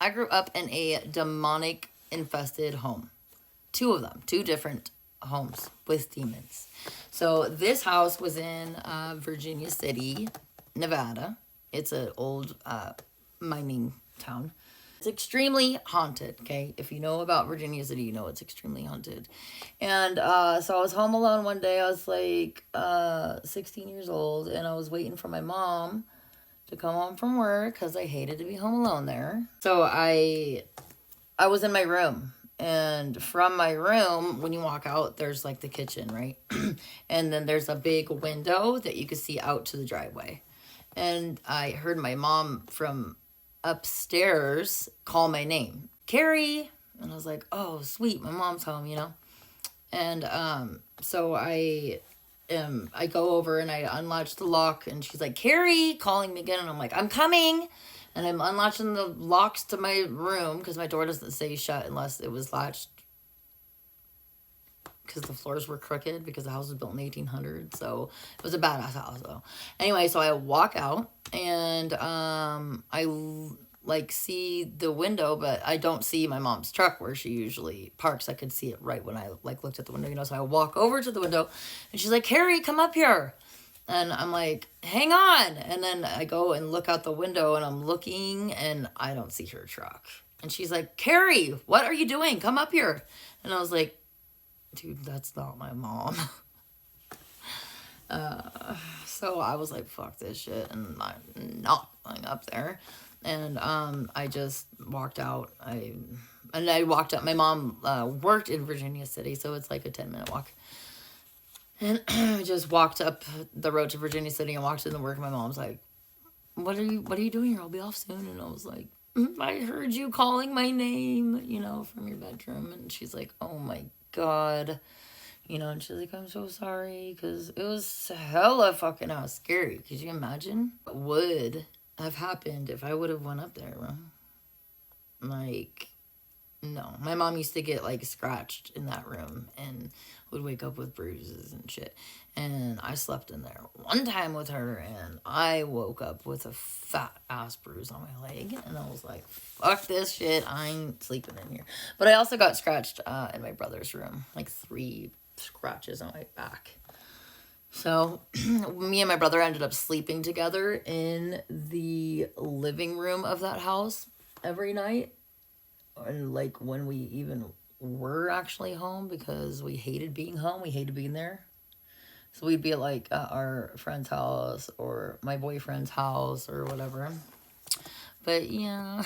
I grew up in a demonic infested home. Two of them, two different homes with demons. So this house was in Virginia City, Nevada. It's an old mining town. It's extremely haunted, okay? If you know about Virginia City, you know it's extremely haunted. And so I was home alone one day. I was like 16 years old, and I was waiting for my mom to come home from work because I hated to be home alone there. So I was in my room. And from my room, when you walk out, there's like the kitchen, right? And then there's a big window that you could see out to the driveway. And I heard my mom from upstairs call my name, Carrie. And I was like, oh, sweet, my mom's home, you know? And so I go over and I unlatch the lock, and she's like, Carrie, calling me again. And I'm like, I'm coming. And I'm unlatching the locks to my room because my door doesn't stay shut unless it was latched, because the floors were crooked because the house was built in 1800. So it was a badass house though. Anyway, so I walk out and I like see the window, but I don't see my mom's truck where she usually parks. I could see it right when I like looked at the window, you know. So I walk over to the window and she's like, Carrie, come up here. And I'm like, hang on. And then I go and look out the window and I'm looking and I don't see her truck. And she's like, Carrie, what are you doing? Come up here. And I was like, dude, that's not my mom. So I was like, fuck this shit. And I'm not going up there. And I just walked out. I walked up. My mom worked in Virginia City, so it's like a 10-minute walk. And I just walked up the road to Virginia City and walked into work. My mom's like, what are you doing here? I'll be off soon. And I was like, I heard you calling my name, you know, from your bedroom. And she's like, oh my God. You know, and she's like, I'm so sorry, because it was hella fucking scary. Could you imagine what would have happened if I would have went up there, bro? Like, no. My mom used to get, like, scratched in that room and would wake up with bruises and shit. And I slept in there one time with her, and I woke up with a fat-ass bruise on my leg. And I was like, fuck this shit. I ain't sleeping in here. But I also got scratched in my brother's room. Like 3 scratches on my back. So me and my brother ended up sleeping together in the living room of that house every night. And like when we even were actually home, because we hated being home. We hated being there. So we'd be like at our friend's house or my boyfriend's house or whatever. But yeah,